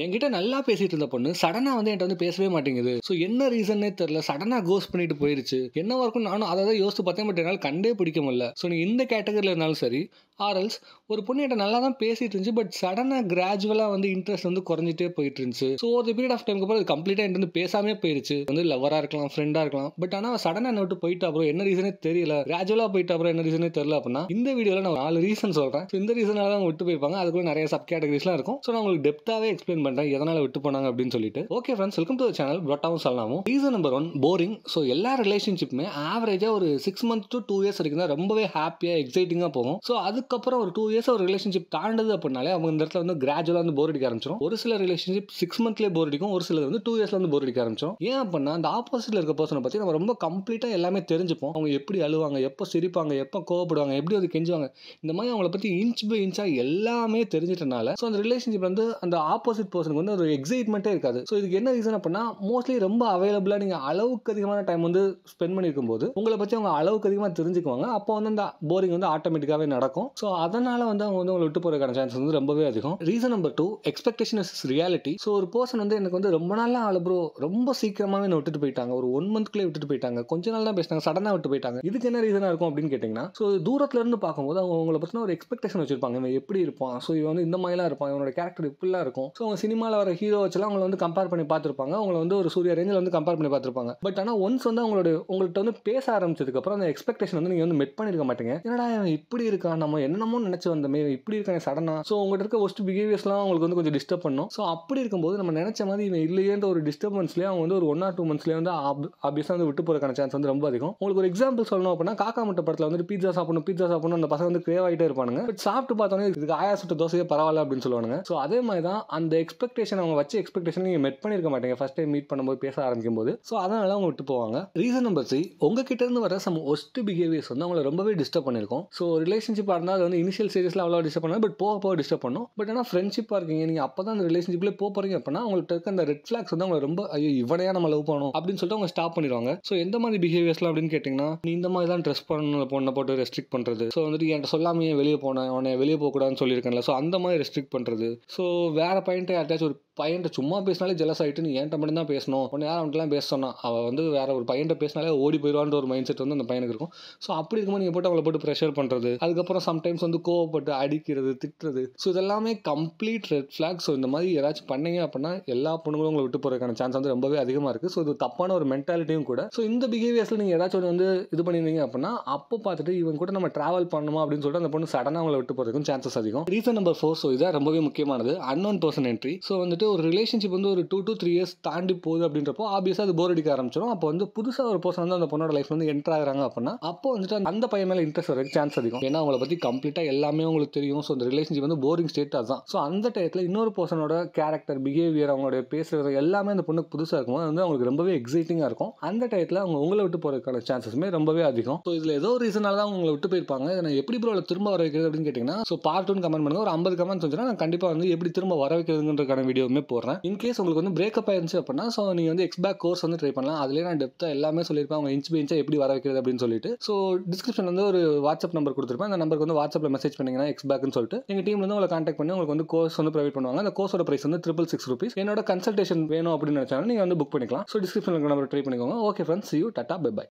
என்கிட்ட நல்லா பேசிட்டு இருந்த பொண்ணு சடனா வந்து என்கிட்ட வந்து பேசவே மாட்டேங்குது. ஸோ என்ன ரீசன்னே தெரியல. சடனா கோஸ்ட் பண்ணிட்டு போயிருச்சு. என்னவா இருக்கும் நானும் அதை தான் யோசித்து பார்த்தேன். பட் என்னால் கண்டே பிடிக்க முடியல. ஸோ நீ இந்த கேட்டகரியில் இருந்தாலும் சரி, ஆர்எல்ஸ் ஒரு பொண்ணு என்கிட்ட நல்லா தான் பேசிட்டு இருந்துச்சு. பட் சடனாக கிராஜுவலாக வந்து இன்ட்ரெஸ்ட் வந்து குறைஞ்சிட்டே போயிட்டு இருந்துச்சு. ஸோ ஒரு பீரியட் ஆஃப் டைமுக்கு அப்புறம் அது கம்ப்ளீட்டாக என்கிட்ட வந்து பேசாமே போயிருச்சு. வந்து லவராக இருக்கலாம், ஃப்ரெண்டாக இருக்கலாம். பட் ஆனால் சடனாக என்ன விட்டு போயிட்டா அப்புறம் என்ன ரீசனே தெரியல. கிராஜுவலாக போயிட்டா அப்புறம் என்ன ரீசனே தெரியல அப்படின்னா இந்த வீடியோவில் நான் 4 ரீசன் சொல்கிறேன். ஸோ இந்த ரீசனால தான் விட்டு போயிருப்பாங்க. அதுக்குள்ள நிறைய சப் கேட்டகரிஸ்லாம் இருக்கும். ஸோ நான் உங்களுக்கு டெப்த்தாகவே எக்ஸ்பிளைன் பண்ணுறேன் எதனால் விட்டு போனாங்க அப்படின்னு சொல்லிட்டு. Okay friends, welcome to the channel ப்ரோட்டாவும் சொல்லலாமும். Reason number 1, boring. ஸோ எல்லா ரிலேஷன்ஷிப்புமே ஆவரேஜாக ஒரு 6 months to 2 years வரைக்கும் தான் ரொம்பவே ஹாப்பியாக எக்ஸைட்டிங்காக போகும். ஸோ அதுக்கப்புறம் ஒரு 2 years ஒரு ரிலேஷன்ஷிப் தாண்டது அப்படின்னாலே அவங்க இந்த இடத்துல வந்து கிராஜுவலாக வந்து போர் அடிக்க ஆரம்பிச்சிடும். ஒரு சில ரிலேஷன்ஷிப் 6 monthsலேயே போர் அடிக்கும், ஒரு சிலர் வந்து 2 yearsல வந்து போர் அடிக்க ஆரம்பிச்சிடும். ஏன் அப்படின்னா அந்த ஆப்போசிட்ல இருக்க பர்சனை பற்றி நம்ம ரொம்ப கம்ப்ளீட்டாக எல்லாமே தெரிஞ்சுப்போம். அவங்க எப்படி அழுவாங்க, எப்போ சிரிப்பாங்க, எப்போ கோவப்படுவாங்க, எப்படி வந்து கெஞ்சுவாங்க, இந்த மாதிரி அவங்கள பற்றி இன்ச் பை இன்ச்சாக எல்லாமே தெரிஞ்சிட்டனால ஸோ அந்த ரிலேஷன்ஷிப் வந்து அந்த ஆப்போசிட் பர்சனுக்கு வந்து ஒரு எக்ஸைட்மெண்ட்டே இருக்காது. ஸோ இதுக்கு என்ன ரீசன் அப்படின்னா மோஸ்ட்லி ரொம்ப அவைலபிளாக நீங்கள் அளவுக்கு அதிகமான டைம் வந்து ஸ்பெண்ட் பண்ணியிருக்கும் போது உங்களை பற்றி அவங்க அளவுக்கு அதிகமாக தெரிஞ்சுக்குவாங்க. அப்போ வந்து அந்த போரிங் வந்து ஆட்டோமேட்டிக்காகவே நடக்கும். ஸோ அதனால வந்து அவங்க வந்து உங்களை விட்டு போகிறதுக்கான சான்ஸ் வந்து ரொம்பவே அதிகம். Reason number 2, expectation is reality. So ஒரு பர்சன் வந்து எனக்கு வந்து ரொம்ப நாளாக ஆளு ப்ரோ, ரொம்ப சீக்கிரமாகவே என்ன விட்டுட்டு போயிட்டாங்க, ஒரு 1 monthக்குள்ளே விட்டுட்டு போயிட்டாங்க, கொஞ்ச நாள் தான் பேசினாங்க, சடனாக விட்டு போயிட்டாங்க. இதுக்கு என்ன ரீசனாக இருக்கும் அப்படின்னு கேட்டிங்கன்னா ஸோ தூரத்துல இருந்து பார்க்கும்போது அவங்க உங்களை பற்றின ஒரு எக்ஸ்பெக்டேஷன் வச்சிருப்பாங்க. இவன் எப்படி இருப்பான், ஸோ இவன் வந்து இந்த மாதிரிலாம் இருப்பான், இவனோட கேரக்டர் இப்படிலாம் இருக்கும். ஸோ அவங்க சினிமாவில் வர ஹீரோ வச்செல்லாம் அவங்களை வந்து கம்பேர் பண்ணி பார்த்துருப்பாங்க. அவங்களை வந்து ஒரு சூர்யா ரேஞ்சில் வந்து கம்பேர் பண்ணி பார்த்துருப்பாங்க. பட் ஆனால் ஒன்ஸ் வந்து உங்கள்கிட்ட வந்து பேச ஆரம்பிச்சதுக்கப்புறம் அந்த எக்ஸ்பெக்டேஷன் வந்து நீங்கள் வந்து மெட் பண்ணிருக்க மாட்டீங்க. என்னடா இவன் இப்படி இருக்கான், நம்ம என்னமோ நினச்சி வந்தமே, இப்படி இருக்கான் சடனாக. ஸோ உங்கள்கிட்ட இருக்க ஒஸ்ட் பிஹேவியர்ஸ்லாம் அவங்களுக்கு வந்து கொஞ்சம் டிஸ்டர்ப் பண்ணும். ஸோ அப்படி இருக்கும்போது நம்ம நினச்ச மாதிரி இவன் இல்லையேன்ற ஒரு டிஸ்டர்பன்ஸ்லேயே அவங்க வந்து ஒரு 1 or 2 monthsலேயே வந்து ஆப்வியஸாக வந்து விட்டு போகிறக்கான சான்ஸ் வந்து ரொம்ப அதிகம். உங்களுக்கு ஒரு எக்ஸாம்பிள் சொல்லணும் அப்படின்னா காக்கா முட்டை படத்தில் வந்து பீட்சா சாப்பிடணும் அந்த பசங்க வந்து கிரேவ் ஆகிட்டே இருப்பானுங்க. பட் சாப்பிட்டு பார்த்தோன்னே இதுக்கு ஆயா சுட்ட தோசையே பரவாயில்ல அப்படின்னு சொல்லுவாங்க. ஸோ அதே மாதிரி தான் அந்த எக்ஸ்பெக்டேஷன் அவங்க வச்ச எக்ஸ்பெக்டேஷன் நீங்கள் மெட் பண்ணிருக்க மாட்டீங்க ஃபர்ஸ்ட் டைம் மீட் பண்ணும்போது, பேச ஆரம்பிக்கும் போது. ஸோ அதனால அவங்க விட்டு போவாங்க. ரீசன் நம்பர் 3, உங்ககிட்ட இருந்து வர சம் ஒஸ்ட் பிஹேவியர்ஸ் வந்து அவங்களை ரொம்பவே டிஸ்டர்ப் பண்ணிருக்கும். ஸோ ரிலேஷன்ஷிப்பாக இருந்தால் அது வந்து இனிஷியல் ஸ்டேஜஸில் அவ்வளோ டிஸ்டர்ப் பண்ணாது, பட் போக டிஸ்டர்ப் பண்ணும். பட் ஆனால் ஃப்ரெண்ட்ஷிப்பாக இருக்கீங்க, நீங்கள் அப்போ தான் அந்த ரிலேஷன்ஷிப்லேயே போகிறீங்க அப்படின்னா அவங்கள்ட்ட இருக்க அந்த ரெட் ஃபிளாக்ஸ் வந்து அவங்க ரொம்ப ஐயோ இவனையா நம்ம லவ் பண்ணணும் அப்படின்னு சொல்லிட்டு அவங்க ஸ்டாப் பண்ணிடுவாங்க. ஸோ எந்த மாதிரி பிஹேவியர்ஸ்லாம் அப்படின்னு கேட்டிங்கன்னா நீ இந்த மாதிரி தான் ட்ரெஸ் பண்ணணும், பொண்ணை போட்டு ரெஸ்ட்ரிக்ட் பண்ணுறது. ஸோ வந்துட்டு என்கிட்ட சொல்லாமையே வெளியே போனேன், அவனை வெளியே போகக்கூடாதுன்னு சொல்லியிருக்கேன்ல, ஸோ அந்த மாதிரி ரெஸ்ட்ரிக்ட் பண்ணுறது. ஸோ வேறு பையன்ட்டு யார்ட்டாச்சும் ஒரு பையன்ட்ட சும்மா பேசினாலே ஜெலஸ் ஆகிட்டு நீ என்கிட்ட மட்டும் தான் பேசணும், உன்னை யார் அவன்ட்டுலாம் பேச சொன்னா அவள் வந்து வேற ஒரு பையன்ட்ட பேசினாலே ஓடி போயிடுவான்ற ஒரு மைண்ட் செட் வந்து அந்த பையனுக்கு இருக்கும். ஸோ அப்படி இருக்கும்போது நீங்கள் போட்டு அவளை போட்டு ப்ரெஷர் பண்ணுறது, அதுக்கப்புறம் சம்டைம்ஸ் வந்து கோவப்பட்டு அடிக்கிறது, திட்டுறது, ஸோ இதெல்லாமே கம்ப்ளீட் ரெட் ஃபிளாக். ஸோ இந்த மாதிரி ஏதாச்சும் பண்ணீங்க அப்படின்னா எல்லா பொண்ணுங்களும் உங்களை விட்டு போகிறதுக்கான சான்ஸ் வந்து ரொம்பவே அதிகமாக இருக்குது. ஸோ இது தப்பான ஒரு மென்டாலிட்டியும் கூட. ஸோ இந்த பிஹேவியர்ஸில் நீங்கள் ஏதாச்சும் வந்து இது பண்ணியிருந்தீங்க அப்படின்னா அப்போ பார்த்துட்டு இவன் கூட நம்ம ட்ராவல் பண்ணணுமா அப்படின்னு சொல்லிட்டு அந்த பொண்ணு சடனாக அவங்களை விட்டு போகிறதுக்கும் சான்சஸ் அதிகம். ரீசன் நம்பர் 4, ஸோ இதான் ரொம்பவே முக்கியமானது, அன்னோன் பர்சன் என்ட்ரி. ஸோ வந்துட்டு ஒரு ரிலேஷன்ஷிப் வந்து ஒரு 2 to 3 years தாண்டி போகுது அப்படின்றப்போ ஆப்வியஸாக அது போர் அடிக்க ஆரம்பிச்சிடும். அப்போ வந்து புதுசாக ஒரு பர்சன் வந்து அந்த பொண்ணோட லைஃப் வந்து என்டர் ஆகிறாங்க அப்படின்னா அப்போ வந்துட்டு அந்த பையன் மேலே இன்ட்ரெஸ்ட் வரதுக்கு சான்ஸ் அதிகம். ஏன்னா அவங்களை பற்றி கம்ப்ளீட்டாக எல்லாமே உங்களுக்கு தெரியும். ஸோ அந்த ரிலேஷன்ஷிப் வந்து போரிங் ஸ்டேட் அதுதான். ஸோ அந்த டயத்தில் இன்னொரு பர்சனோட கேரக்டர், பிஹேவியர், அவங்களுடைய பேசுறது எல்லாமே அந்த பொண்ணுக்கு புதுசாக இருக்கும். அது வந்து அவங்களுக்கு ரொம்பவே எக்ஸைட்டிங்காக இருக்கும். அந்த டயத்தில் அவங்க உங்களை விட்டு போகிறதுக்கான சான்சஸ்மே ரொம்பவே அதிகம். ஸோ இதில் ஏதோ ரீசனால தான் உங்களை விட்டு போயிருப்பாங்க. நான் எப்படி ப்ரோ திரும்ப வர வைக்கிறது அப்படின்னு கேட்டிங்கன்னா ஸோ பார்ட் 2 கமெண்ட் பண்ணுங்க. ஒரு 50 கமெண்ட்ஸ் வந்துச்சுன்னா நான் கண்டிப்பாக வந்து எப்படி திரும்ப வர வைக்கிறதுன்றதுக்கான வீடியோவுமே போடுறேன். இன்கேஸ் உங்களுக்கு வந்து பிரேக்கப் ஆயிருந்துச்சு அப்படின்னா ஸோ நீங்கள் வந்து எக்ஸ்பேக் கோர்ஸ் வந்து ட்ரை பண்ணலாம். அதிலே நான் டெப்த்தாக எல்லாமே சொல்லியிருப்பேன், அவங்க இன்ச் பை இன்ச்சாக எப்படி வர வைக்கிறது அப்படின்னு சொல்லிட்டு. ஸோ டிஸ்கிரிப்ஷன் வந்து ஒரு வாட்ஸ்அப் நம்பர் கொடுத்துருப்பேன். அந்த நம்பருக்கு வந்து வாட்ஸ்அப்பில் மெசேஜ் பண்ணிங்கன்னா எக்ஸ்பேக்னு சொல்லிட்டு எங்கள் டீம் வந்து உங்களை கான்டாக்ட் பண்ணி உங்களுக்கு வந்து கோர்ஸ் வந்து ப்ரொவைட் பண்ணுவாங்க. அந்த கோர்ஸோட பிரைஸ் வந்து 666 rupees. என்னோட கன்சல்டேஷன் வேணும் அப்படின்னு நினச்சாலும் நீங்கள் வந்து புக் பண்ணிக்கலாம். ஸோ டிஸ்கிரிப்ஷனில் நம்பர் ட்ரை பண்ணிக்கோங்க. Okay friends, see you, tata, bye by.